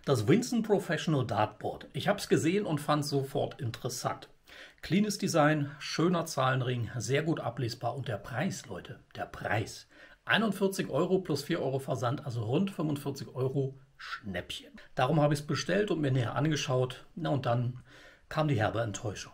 Das Winson Professional Dartboard. Ich habe es gesehen und fand es sofort interessant. Cleanes Design, schöner Zahlenring, sehr gut ablesbar. Und der Preis, Leute, der Preis. 41 Euro plus 4 Euro Versand, also rund 45 Euro Schnäppchen. Darum habe ich es bestellt und mir näher angeschaut. Na und dann kam die herbe Enttäuschung.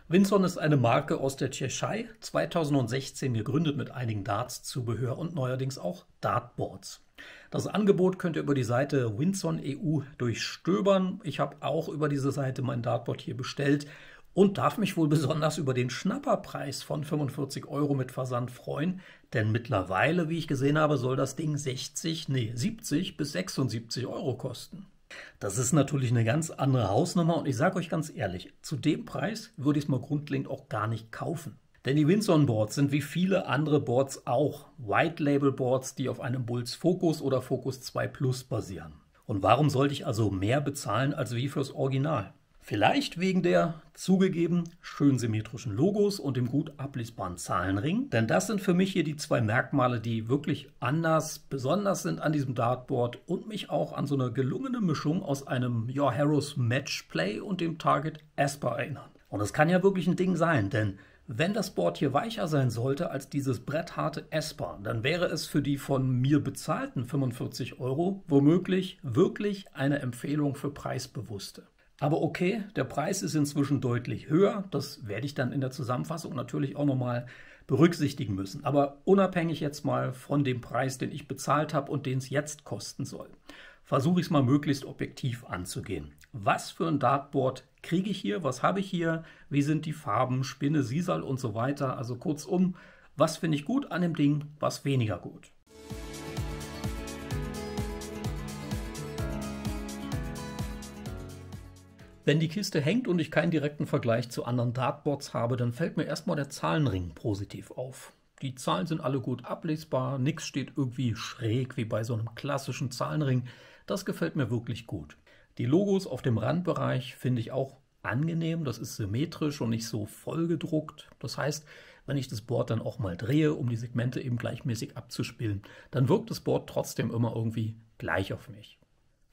Winson ist eine Marke aus der Tschechei, 2016 gegründet mit einigen Darts-Zubehör und neuerdings auch Dartboards. Das Angebot könnt ihr über die Seite Winson EU durchstöbern. Ich habe auch über diese Seite mein Dartboard hier bestellt und darf mich wohl besonders über den Schnapperpreis von 45 Euro mit Versand freuen, denn mittlerweile, wie ich gesehen habe, soll das Ding 70 bis 76 Euro kosten. Das ist natürlich eine ganz andere Hausnummer und ich sage euch ganz ehrlich, zu dem Preis würde ich es mal grundlegend auch gar nicht kaufen. Denn die Winson Boards sind wie viele andere Boards auch White Label Boards, die auf einem Bulls Focus oder Focus 2 Plus basieren. Und warum sollte ich also mehr bezahlen als wie fürs Original? Vielleicht wegen der, zugegeben, schön symmetrischen Logos und dem gut ablesbaren Zahlenring. Denn das sind für mich hier die zwei Merkmale, die wirklich besonders sind an diesem Dartboard und mich auch an so eine gelungene Mischung aus einem Harrows Matchplay und dem Target Asper erinnern. Und das kann ja wirklich ein Ding sein, denn wenn das Board hier weicher sein sollte als dieses brettharte Asper, dann wäre es für die von mir bezahlten 45 Euro womöglich wirklich eine Empfehlung für Preisbewusste. Aber okay, der Preis ist inzwischen deutlich höher. Das werde ich dann in der Zusammenfassung natürlich auch nochmal berücksichtigen müssen. Aber unabhängig jetzt mal von dem Preis, den ich bezahlt habe und den es jetzt kosten soll, versuche ich es mal möglichst objektiv anzugehen. Was für ein Dartboard kriege ich hier? Was habe ich hier? Wie sind die Farben, Spinne, Sisal und so weiter? Also kurzum, was finde ich gut an dem Ding, was weniger gut? Wenn die Kiste hängt und ich keinen direkten Vergleich zu anderen Dartboards habe, dann fällt mir erstmal der Zahlenring positiv auf. Die Zahlen sind alle gut ablesbar, nichts steht irgendwie schräg wie bei so einem klassischen Zahlenring. Das gefällt mir wirklich gut. Die Logos auf dem Randbereich finde ich auch angenehm, das ist symmetrisch und nicht so vollgedruckt. Das heißt, wenn ich das Board dann auch mal drehe, um die Segmente eben gleichmäßig abzuspielen, dann wirkt das Board trotzdem immer irgendwie gleich auf mich.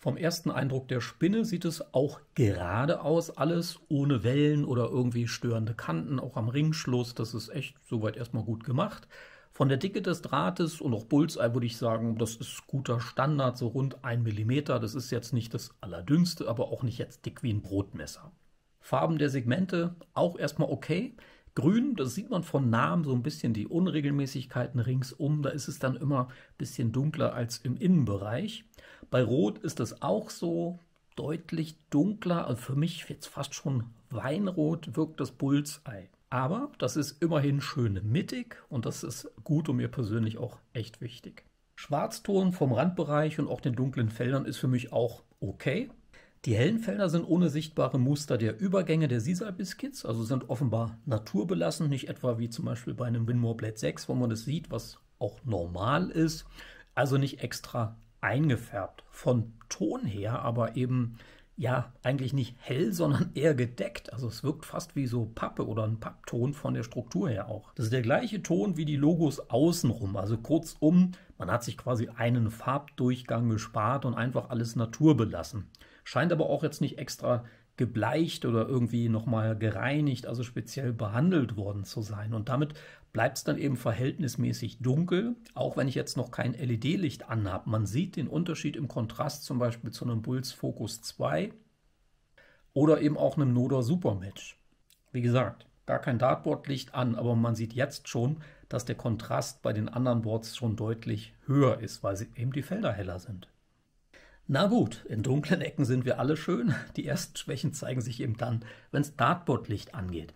Vom ersten Eindruck der Spinne sieht es auch gerade aus, alles ohne Wellen oder irgendwie störende Kanten, auch am Ringschluss. Das ist echt soweit erstmal gut gemacht. Von der Dicke des Drahtes und auch Bullseye würde ich sagen, das ist guter Standard, so rund 1 mm. Das ist jetzt nicht das allerdünnste, aber auch nicht jetzt dick wie ein Brotmesser. Farben der Segmente auch erstmal okay. Grün, das sieht man von nahem so ein bisschen die Unregelmäßigkeiten ringsum. Da ist es dann immer ein bisschen dunkler als im Innenbereich. Bei Rot ist es auch so deutlich dunkler. Also für mich jetzt fast schon Weinrot wirkt das Bullseye. Aber das ist immerhin schön mittig und das ist gut und mir persönlich auch echt wichtig. Schwarzton vom Randbereich und auch den dunklen Feldern ist für mich auch okay. Die hellen Felder sind ohne sichtbare Muster der Übergänge der Sisal Biscuits, also sind offenbar naturbelassen, nicht etwa wie zum Beispiel bei einem Winmore Blade 6, wo man das sieht, was auch normal ist, also nicht extra eingefärbt. Von Ton her aber eben, ja, eigentlich nicht hell, sondern eher gedeckt, also es wirkt fast wie so Pappe oder ein Pappton von der Struktur her auch. Das ist der gleiche Ton wie die Logos außenrum, also kurzum, man hat sich quasi einen Farbdurchgang gespart und einfach alles naturbelassen. Scheint aber auch jetzt nicht extra gebleicht oder irgendwie nochmal gereinigt, also speziell behandelt worden zu sein. Und damit bleibt es dann eben verhältnismäßig dunkel, auch wenn ich jetzt noch kein LED-Licht anhabe. Man sieht den Unterschied im Kontrast zum Beispiel zu einem Bulls Focus 2 oder eben auch einem Nodor Supermatch. Wie gesagt, gar kein Dartboard-Licht an, aber man sieht jetzt schon, dass der Kontrast bei den anderen Boards schon deutlich höher ist, weil eben die Felder heller sind. Na gut, in dunklen Ecken sind wir alle schön. Die ersten Schwächen zeigen sich eben dann, wenn es Dartboard-Licht angeht.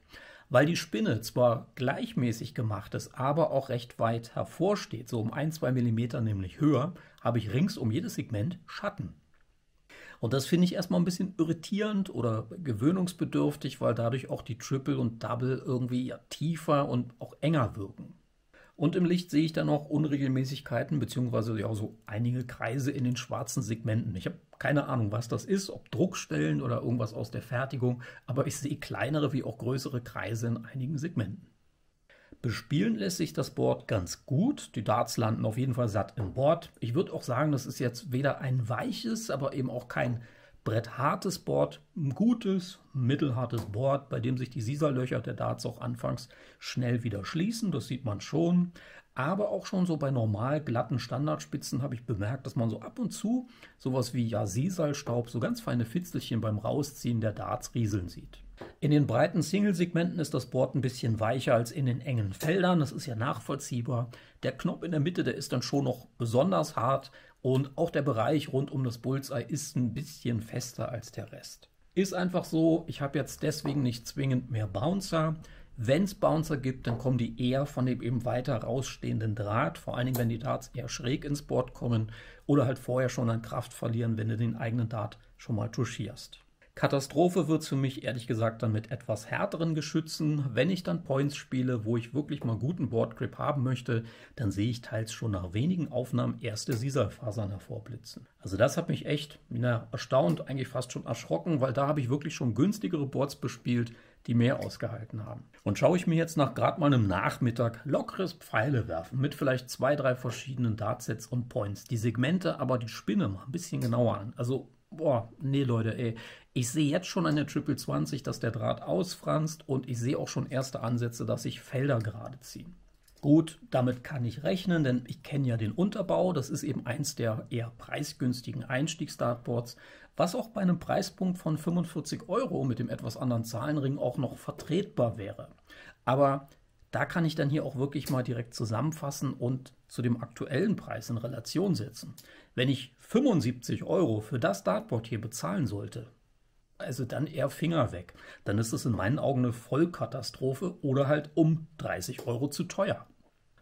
Weil die Spinne zwar gleichmäßig gemacht ist, aber auch recht weit hervorsteht, so um 1-2 mm nämlich höher, habe ich rings um jedes Segment Schatten. Und das finde ich erstmal ein bisschen irritierend oder gewöhnungsbedürftig, weil dadurch auch die Triple und Double irgendwie tiefer und auch enger wirken. Und im Licht sehe ich dann noch Unregelmäßigkeiten bzw. ja so einige Kreise in den schwarzen Segmenten. Ich habe keine Ahnung, was das ist, ob Druckstellen oder irgendwas aus der Fertigung, aber ich sehe kleinere wie auch größere Kreise in einigen Segmenten. Bespielen lässt sich das Board ganz gut. Die Darts landen auf jeden Fall satt im Board. Ich würde auch sagen, das ist jetzt weder ein weiches, aber eben auch kein bretthartes Board, ein gutes, mittelhartes Board, bei dem sich die Sisal-Löcher der Darts auch anfangs schnell wieder schließen, das sieht man schon. Aber auch schon so bei normal glatten Standardspitzen habe ich bemerkt, dass man so ab und zu sowas wie Sisalstaub, so ganz feine Fitzelchen beim Rausziehen der Darts rieseln sieht. In den breiten Single-Segmenten ist das Board ein bisschen weicher als in den engen Feldern, das ist ja nachvollziehbar. Der Knopf in der Mitte, der ist dann schon noch besonders hart und auch der Bereich rund um das Bullseye ist ein bisschen fester als der Rest. Ist einfach so, ich habe jetzt deswegen nicht zwingend mehr Bouncer. Wenn es Bouncer gibt, dann kommen die eher von dem eben weiter rausstehenden Draht, vor allen Dingen, wenn die Darts eher schräg ins Board kommen oder halt vorher schon an Kraft verlieren, wenn du den eigenen Dart schon mal touchierst. Katastrophe wird es für mich ehrlich gesagt dann mit etwas härteren Geschützen. Wenn ich dann Points spiele, wo ich wirklich mal guten Boardgrip haben möchte, dann sehe ich teils schon nach wenigen Aufnahmen erste Sisal-Fasern hervorblitzen. Also das hat mich echt erstaunt, eigentlich fast schon erschrocken, weil da habe ich wirklich schon günstigere Boards bespielt, die mehr ausgehalten haben. Und schaue ich mir jetzt nach gerade mal einem Nachmittag lockeres Pfeile werfen mit vielleicht 2, 3 verschiedenen Dartsets und Points, die Segmente, aber die Spinne mal ein bisschen genauer an. Also, boah, nee Leute, ey, ich sehe jetzt schon an der Triple 20, dass der Draht ausfranst und ich sehe auch schon erste Ansätze, dass sich Felder gerade ziehen. Gut, damit kann ich rechnen, denn ich kenne ja den Unterbau. Das ist eben eins der eher preisgünstigen Einstiegs-Dartboards, was auch bei einem Preispunkt von 45 € mit dem etwas anderen Zahlenring auch noch vertretbar wäre. Aber da kann ich dann hier auch wirklich mal direkt zusammenfassen und zu dem aktuellen Preis in Relation setzen. Wenn ich 75 € für das Dartboard hier bezahlen sollte, also dann eher Finger weg. Dann ist es in meinen Augen eine Vollkatastrophe oder halt um 30 € zu teuer.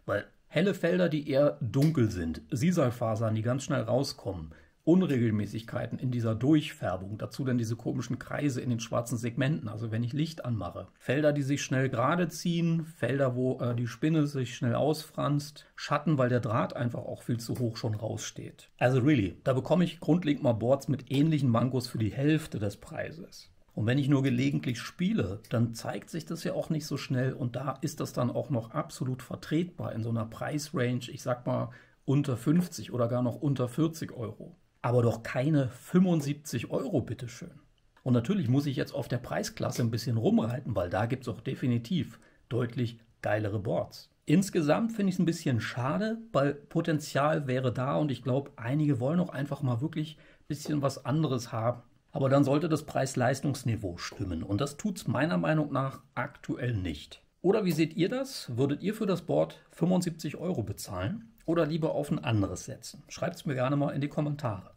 Weil helle Felder, die eher dunkel sind, Sisalfasern, die ganz schnell rauskommen, Unregelmäßigkeiten in dieser Durchfärbung, dazu dann diese komischen Kreise in den schwarzen Segmenten, also wenn ich Licht anmache. Felder, die sich schnell gerade ziehen, Felder, wo die Spinne sich schnell ausfranst, Schatten, weil der Draht einfach auch viel zu hoch schon raussteht. Also really, da bekomme ich grundlegend mal Boards mit ähnlichen Mankos für die Hälfte des Preises. Und wenn ich nur gelegentlich spiele, dann zeigt sich das ja auch nicht so schnell und da ist das dann auch noch absolut vertretbar in so einer Preisrange, ich sag mal unter 50 oder gar noch unter 40 €. Aber doch keine 75 € bitteschön. Und natürlich muss ich jetzt auf der Preisklasse ein bisschen rumreiten, weil da gibt es auch definitiv deutlich geilere Boards. Insgesamt finde ich es ein bisschen schade, weil Potenzial wäre da und ich glaube, einige wollen auch einfach mal wirklich ein bisschen was anderes haben. Aber dann sollte das Preis-Leistungs-Niveau stimmen und das tut es meiner Meinung nach aktuell nicht. Oder wie seht ihr das? Würdet ihr für das Board 75 € bezahlen oder lieber auf ein anderes setzen? Schreibt es mir gerne mal in die Kommentare.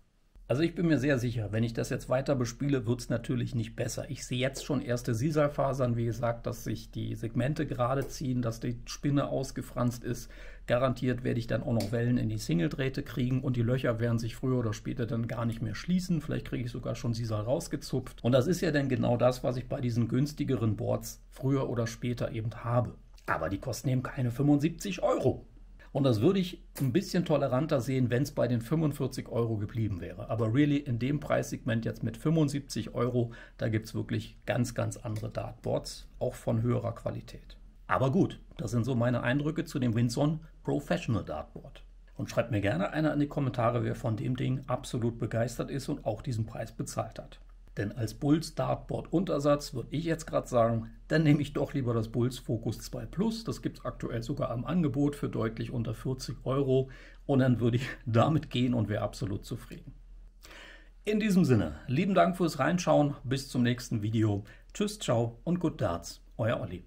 Also ich bin mir sehr sicher, wenn ich das jetzt weiter bespiele, wird es natürlich nicht besser. Ich sehe jetzt schon erste Sisalfasern, wie gesagt, dass sich die Segmente gerade ziehen, dass die Spinne ausgefranst ist. Garantiert werde ich dann auch noch Wellen in die Single-Drähte kriegen und die Löcher werden sich früher oder später dann gar nicht mehr schließen. Vielleicht kriege ich sogar schon Sisal rausgezupft. Und das ist ja dann genau das, was ich bei diesen günstigeren Boards früher oder später eben habe. Aber die kosten eben keine 75 €. Und das würde ich ein bisschen toleranter sehen, wenn es bei den 45 € geblieben wäre. Aber really in dem Preissegment jetzt mit 75 €, da gibt es wirklich ganz, ganz andere Dartboards, auch von höherer Qualität. Aber gut, das sind so meine Eindrücke zu dem Winzon Professional Dartboard. Und schreibt mir gerne einer in die Kommentare, wer von dem Ding absolut begeistert ist und auch diesen Preis bezahlt hat. Denn als Bulls Dartboard Untersatz würde ich jetzt gerade sagen, dann nehme ich doch lieber das Bulls Focus 2 Plus. Das gibt es aktuell sogar am Angebot für deutlich unter 40 € und dann würde ich damit gehen und wäre absolut zufrieden. In diesem Sinne, lieben Dank fürs Reinschauen, bis zum nächsten Video. Tschüss, ciao und good Darts, euer Olli.